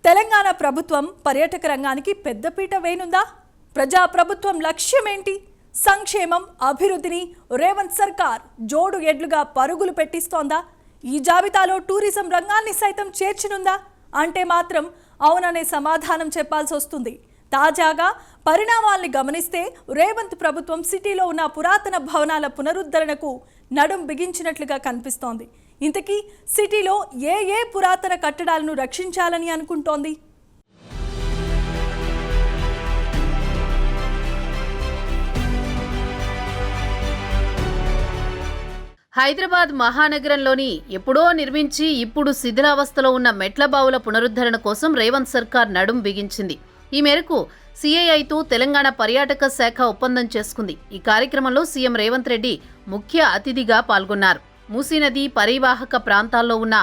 తెలంగాణ ప్రభుత్వం పర్యాటక రంగానికి పెద్దపీట వేయనుందా? ప్రజా ప్రభుత్వం లక్ష్యం ఏంటి? సంక్షేమం, అభివృద్ధిని రేవంత్ సర్కార్ జోడు ఎడ్లుగా పరుగులు పెట్టిస్తోందా? ఈ జాబితాలో టూరిజం రంగాన్ని సైతం చేర్చనుందా అంటే మాత్రం అవుననే సమాధానం చెప్పాల్సి వస్తుంది. తాజాగా పరిణామాల్ని గమనిస్తే రేవంత్ ప్రభుత్వం సిటీలో ఉన్న పురాతన భవనాల పునరుద్ధరణకు నడుం బిగించినట్లుగా కనిపిస్తోంది. ఇంతకీ సిటీలో ఏ పురాతన కట్టడాలను రక్షించాలని అనుకుంటోంది? హైదరాబాద్ మహానగరంలోని ఎప్పుడో నిర్మించి ఇప్పుడు శిథిలావస్థలో ఉన్న మెట్ల బావుల పునరుద్ధరణ కోసం రేవంత్ సర్కార్ నడుం బిగించింది. ఈ మేరకు సిఐఐతో తెలంగాణ పర్యాటక శాఖ ఒప్పందం చేసుకుంది. ఈ కార్యక్రమంలో సీఎం రేవంత్ రెడ్డి ముఖ్య అతిథిగా పాల్గొన్నారు. మూసీ నది పరివాహక ప్రాంతాల్లో ఉన్న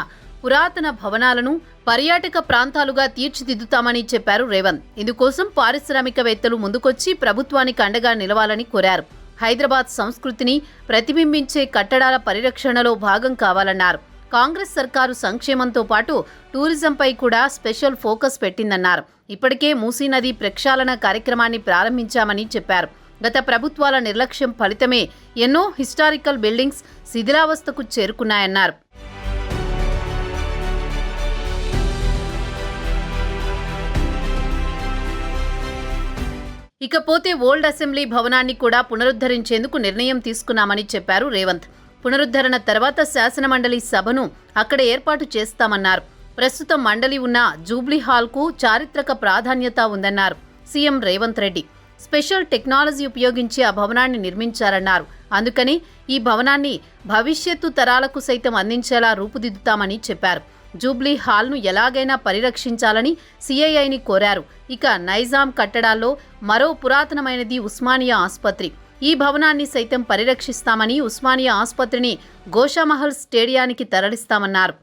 పురాతన భవనాలను పర్యాటక ప్రాంతాలుగా తీర్చిదిద్దుతామని చెప్పారు రేవంత్. ఇందుకోసం పారిశ్రామికవేత్తలు ముందుకొచ్చి ప్రభుత్వానికి అండగా నిలవాలని కోరారు. హైదరాబాద్ సంస్కృతిని ప్రతిబింబించే కట్టడాల పరిరక్షణలో భాగం కావాలన్నారు. కాంగ్రెస్ సర్కారు సంక్షేమంతో పాటు టూరిజంపై కూడా స్పెషల్ ఫోకస్ పెట్టిందన్నారు. ఇప్పటికే మూసీ నది ప్రక్షాళన కార్యక్రమాన్ని ప్రారంభించామని చెప్పారు. గత ప్రభుత్వాల నిర్లక్ష్యం ఫలితమే ఎన్నో హిస్టారికల్ బిల్డింగ్స్ శిథిలావస్థకు చేరుకున్నాయన్నారు. ఇకపోతే ఓల్డ్ అసెంబ్లీ భవనాన్ని కూడా పునరుద్ధరించేందుకు నిర్ణయం తీసుకున్నామని చెప్పారు రేవంత్. పునరుద్ధరణ తర్వాత శాసనమండలి సభను అక్కడ ఏర్పాటు చేస్తామన్నారు. ప్రస్తుతం మండలి ఉన్న జూబ్లీ హాల్కు చారిత్రక ప్రాధాన్యత ఉందన్నారు CM Revanth Reddy. Special technology ఉపయోగించి ఆ భవనాన్ని నిర్మించారన్నారు. అందుకని ఈ భవనాన్ని భవిష్యత్తు తరాలకు సైతం అందించేలా రూపుదిద్దుతామని చెప్పారు. జూబ్లీ హాల్ను ఎలాగైనా పరిరక్షించాలని సిఐఐని కోరారు. ఇక నైజాం కట్టడాల్లో మరో పురాతనమైనది ఉస్మానియా ఆసుపత్రి. ఈ భవనాన్ని సైతం పరిరక్షిస్తామని, ఉస్మానియా ఆసుపత్రిని గోషామహల్ స్టేడియానికి తరలిస్తామన్నారు.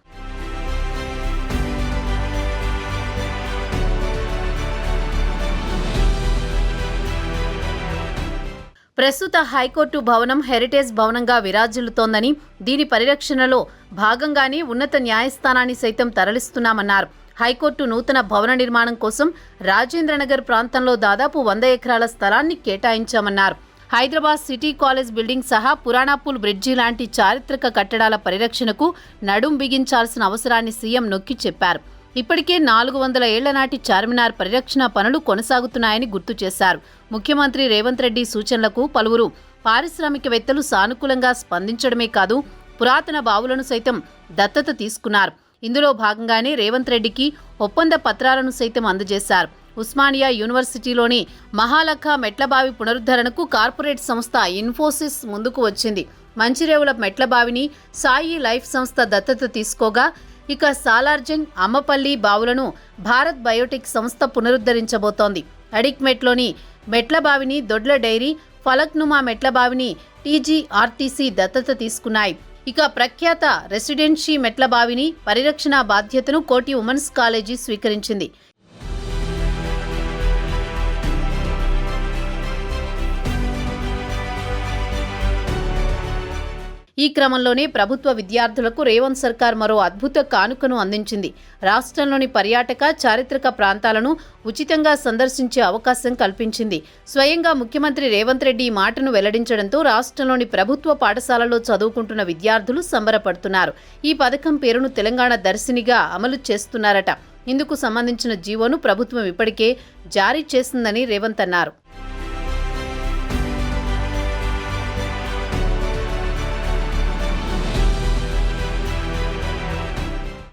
ప్రస్తుత హైకోర్టు భవనం హెరిటేజ్ భవనంగా విరాజిల్లుతోందని, దీని పరిరక్షణలో భాగంగానే ఉన్నత న్యాయస్థానాన్ని సైతం తరలిస్తున్నామన్నారు. హైకోర్టు నూతన భవన నిర్మాణం కోసం రాజేంద్రనగర్ ప్రాంతంలో దాదాపు 100 ఎకరాల స్థలాన్ని కేటాయించామన్నారు. హైదరాబాద్ సిటీ కాలేజ్ బిల్డింగ్ సహా పురాణాపూల్ బ్రిడ్జి లాంటి చారిత్రక కట్టడాల పరిరక్షణకు నడుం బిగించాల్సిన అవసరాన్ని సీఎం నొక్కి చెప్పారు. ఇప్పటికే 400 ఏళ్ల నాటి చార్మినార్ పరిరక్షణ పనులు కొనసాగుతున్నాయని గుర్తు చేశారు. ముఖ్యమంత్రి రేవంత్ రెడ్డి సూచనలకు పలువురు పారిశ్రామికవేత్తలు సానుకూలంగా స్పందించడమే కాదు, పురాతన బావులను సైతం దత్తత తీసుకున్నారు. ఇందులో భాగంగానే రేవంత్ రెడ్డికి ఒప్పంద పత్రాలను సైతం అందజేశారు. ఉస్మానియా యూనివర్సిటీలోని మహాలఖా మెట్లబావి పునరుద్ధరణకు కార్పొరేట్ సంస్థ ఇన్ఫోసిస్ ముందుకు వచ్చింది. మంచిరేవుల మెట్లబావిని సాయి లైఫ్ సంస్థ దత్తత తీసుకోగా, ఇక సాలార్జంగ్, అమ్మపల్లి బావులను భారత్ బయోటెక్ సంస్థ పునరుద్ధరించబోతోంది. అడిక్మెట్లోని మెట్లబావిని దొడ్ల డైరీ, ఫలక్నుమా మెట్లబావిని టీజీఆర్టీసీ దత్తత తీసుకున్నాయి. ఇక ప్రఖ్యాత రెసిడెన్షీ మెట్లబావిని పరిరక్షణ బాధ్యతను కోటి ఉమెన్స్ కాలేజీ స్వీకరించింది. ఈ క్రమంలోనే ప్రభుత్వ విద్యార్థులకు రేవంత్ సర్కార్ మరో అద్భుత కానుకను అందించింది. రాష్ట్రంలోని పర్యాటక, చారిత్రక ప్రాంతాలను ఉచితంగా సందర్శించే అవకాశం కల్పించింది. స్వయంగా ముఖ్యమంత్రి రేవంత్ రెడ్డి ఈ మాటను వెల్లడించడంతో రాష్ట్రంలోని ప్రభుత్వ పాఠశాలల్లో చదువుకుంటున్న విద్యార్థులు సంబరపడుతున్నారు. ఈ పథకం పేరును తెలంగాణ దర్శినిగా అమలు చేస్తున్నారట. ఇందుకు సంబంధించిన జీవోను ప్రభుత్వం ఇప్పటికే జారీ చేసిందని రేవంత్ అన్నారు.